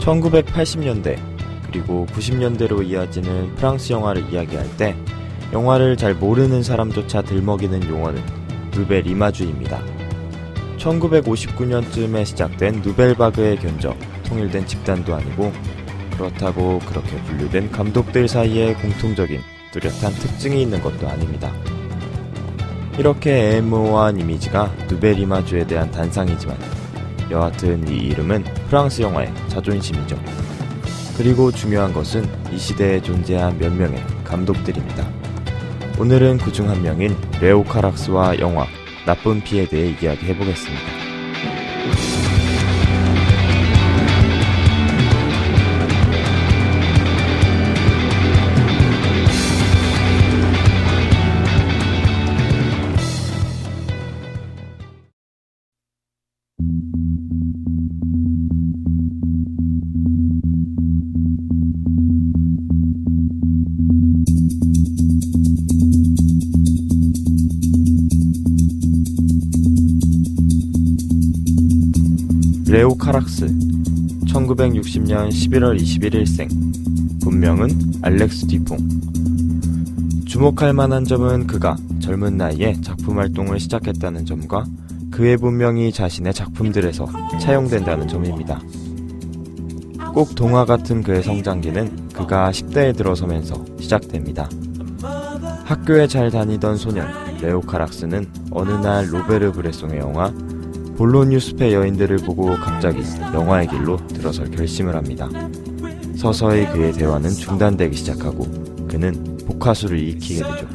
1980년대 그리고 90년대로 이어지는 프랑스 영화를 이야기할 때 영화를 잘 모르는 사람조차 들먹이는 용어는 누벨 이마주입니다. 1959년쯤에 시작된 누벨바그에 견져 통일된 집단도 아니고 그렇다고 그렇게 분류된 감독들 사이에 공통적인 뚜렷한 특징이 있는 것도 아닙니다. 이렇게 애매모호한 이미지가 누벨 이마주에 대한 단상이지만 여하튼 이 이름은 프랑스 영화의 자존심이죠. 그리고 중요한 것은 이 시대에 존재한 몇 명의 감독들입니다. 오늘은 그중 한 명인 레오 카락스와 영화 나쁜 피에 대해 이야기해보겠습니다. 레오 카락스, 1960년 11월 21일생, 본명은 알렉스 듀퐁. 주목할 만한 점은 그가 젊은 나이에 작품 활동을 시작했다는 점과 그의 본명이 자신의 작품들에서 차용된다는 점입니다. 꼭 동화 같은 그의 성장기는 그가 10대에 들어서면서 시작됩니다. 학교에 잘 다니던 소년 레오 카락스는 어느 날 로베르 브레송의 영화 볼로뉴스페 여인들을 보고 갑자기 영화의 길로 들어설 결심을 합니다. 서서히 그의 대화는 중단되기 시작하고 그는 복화술을 익히게 되죠.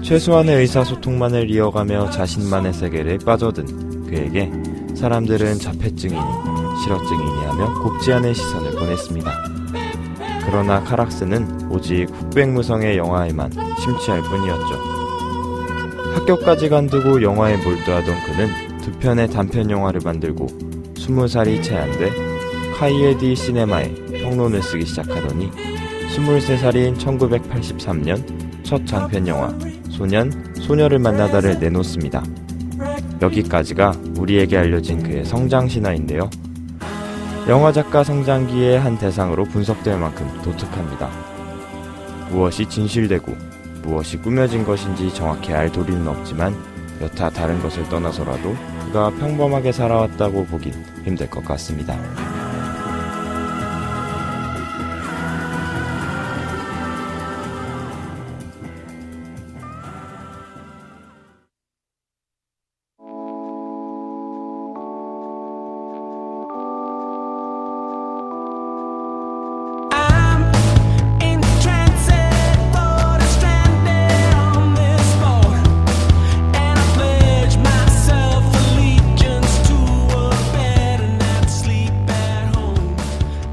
최소한의 의사소통만을 이어가며 자신만의 세계를 빠져든 그에게 사람들은 자폐증이니 실어증이니 하며 곱지 않은 시선을 보냈습니다. 그러나 카락스는 오직 흑백무성의 영화에만 심취할 뿐이었죠. 학교까지 간두고 영화에 몰두하던 그는 두 편의 단편 영화를 만들고 20살이 채 안 돼 카이에디 시네마에 평론을 쓰기 시작하더니 23살인 1983년 첫 장편 영화 소년, 소녀를 만나다를 내놓습니다. 여기까지가 우리에게 알려진 그의 성장 신화인데요. 영화작가 성장기의 한 대상으로 분석될 만큼 독특합니다. 무엇이 진실되고 무엇이 꾸며진 것인지 정확히 알 도리는 없지만 여타 다른 것을 떠나서라도 그가 평범하게 살아왔다고 보긴 힘들 것 같습니다.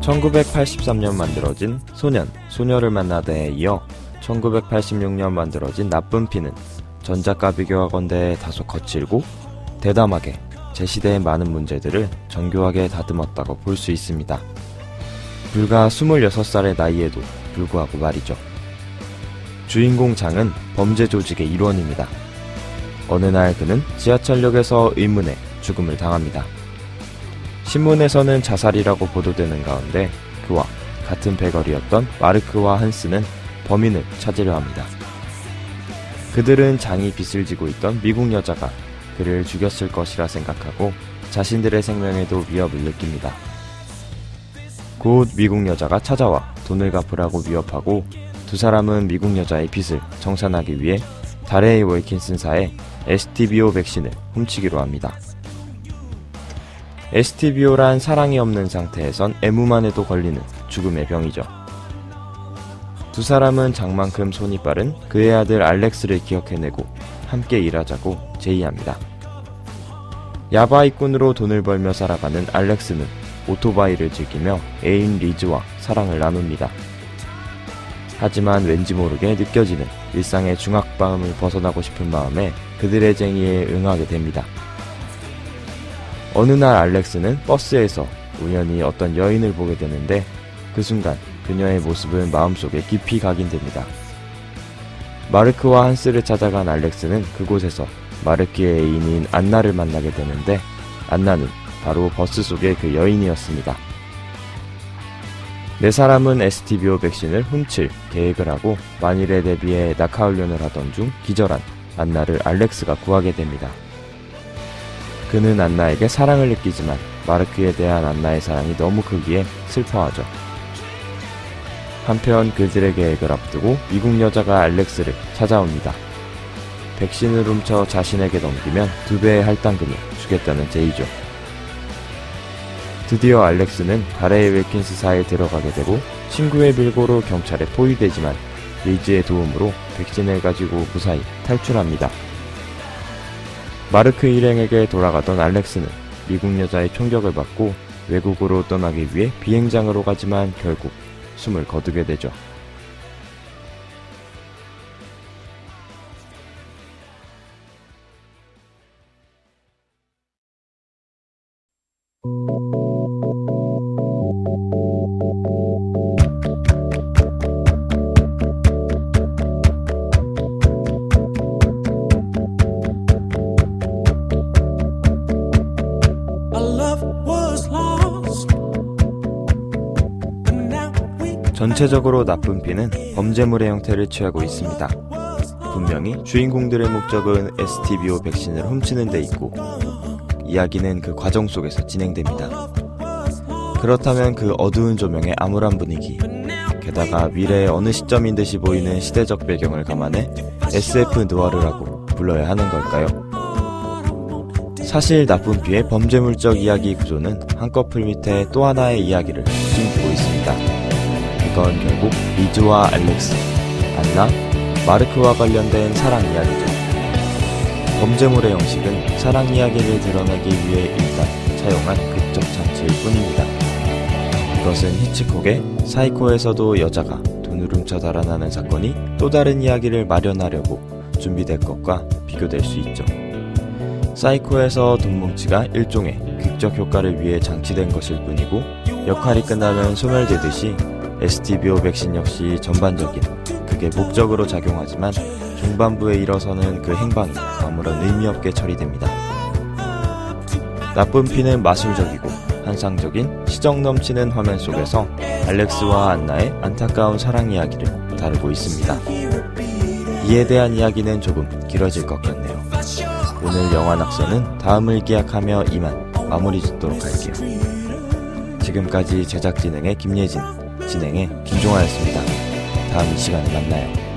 (1983년) 만들어진 소년, 소녀를 만나다에 이어 1986년 만들어진 나쁜 피는 전작과 비교하건대 다소 거칠고 대담하게 제 시대의 많은 문제들을 정교하게 다듬었다고 볼 수 있습니다. 불과 26살의 나이에도 불구하고 말이죠. 주인공 장은 범죄 조직의 일원입니다. 어느 날 그는 지하철역에서 의문의 죽음을 당합니다. 신문에서는 자살이라고 보도되는 가운데 그와 같은 배걸이었던 마르크와 한스는 범인을 찾으려 합니다. 그들은 장이 빚을 지고 있던 미국 여자가 그를 죽였을 것이라 생각하고 자신들의 생명에도 위협을 느낍니다. 곧 미국 여자가 찾아와 돈을 갚으라고 위협하고 두 사람은 미국 여자의 빚을 정산하기 위해 다레이 웨이킨슨사의 STBO 백신을 훔치기로 합니다. STBO란 사랑이 없는 상태에선 애무만 해도 걸리는 죽음의 병이죠. 두 사람은 장만큼 손이 빠른 그의 아들 알렉스를 기억해내고 함께 일하자고 제의합니다. 야바이꾼으로 돈을 벌며 살아가는 알렉스는 오토바이를 즐기며 애인 리즈와 사랑을 나눕니다. 하지만 왠지 모르게 느껴지는 일상의 중압감을 벗어나고 싶은 마음에 그들의 쟁의에 응하게 됩니다. 어느 날 알렉스는 버스에서 우연히 어떤 여인을 보게 되는데 그 순간 그녀의 모습은 마음속에 깊이 각인됩니다. 마르크와 한스를 찾아간 알렉스는 그곳에서 마르크의 애인인 안나를 만나게 되는데 안나는 바로 버스 속의 그 여인이었습니다. 네 사람은 STBO 백신을 훔칠 계획을 하고 만일에 대비해 낙하훈련을 하던 중 기절한 안나를 알렉스가 구하게 됩니다. 그는 안나에게 사랑을 느끼지만 마르크에 대한 안나의 사랑이 너무 크기에 슬퍼하죠. 한편 그들의 계획을 앞두고 미국 여자가 알렉스를 찾아옵니다. 백신을 훔쳐 자신에게 넘기면 2배의 할당금을 주겠다는 제의죠. 드디어 알렉스는 가레이 윌킨스사에 들어가게 되고 친구의 빌고로 경찰에 포위되지만 리즈의 도움으로 백신을 가지고 무사히 탈출합니다. 마르크 일행에게 돌아가던 알렉스는 미국 여자의 총격을 받고 외국으로 떠나기 위해 비행장으로 가지만 결국 숨을 거두게 되죠. 전체적으로 나쁜 피는 범죄물의 형태를 취하고 있습니다. 분명히 주인공들의 목적은 STBO 백신을 훔치는 데 있고 이야기는 그 과정 속에서 진행됩니다. 그렇다면 그 어두운 조명의 암울한 분위기, 게다가 미래의 어느 시점인 듯이 보이는 시대적 배경을 감안해 SF 느와르라고 불러야 하는 걸까요? 사실 나쁜 피의 범죄물적 이야기 구조는 한꺼풀 밑에 또 하나의 이야기를 숨기고 있습니다. 그건 결국 리즈와 알렉스, 안나, 마르크와 관련된 사랑 이야기죠. 범죄물의 형식은 사랑 이야기를 드러내기 위해 일단 사용한 극적 장치일 뿐입니다. 이것은 히치콕의 사이코에서도 여자가 돈을 훔쳐 달아나는 사건이 또 다른 이야기를 마련하려고 준비될 것과 비교될 수 있죠. 사이코에서 돈뭉치가 일종의 극적 효과를 위해 장치된 것일 뿐이고 역할이 끝나면 소멸되듯이 STBO 백신 역시 전반적인 그게 목적으로 작용하지만 중반부에 일어서는 그 행방이 아무런 의미 없게 처리됩니다. 나쁜 피는 마술적이고 환상적인 시정 넘치는 화면 속에서 알렉스와 안나의 안타까운 사랑 이야기를 다루고 있습니다. 이에 대한 이야기는 조금 길어질 것 같네요. 오늘 영화 낙서는 다음을 기약하며 이만 마무리 짓도록 할게요. 지금까지 제작 진행의 김예진, 진행의 김종하였습니다. 다음 이 시간에 만나요.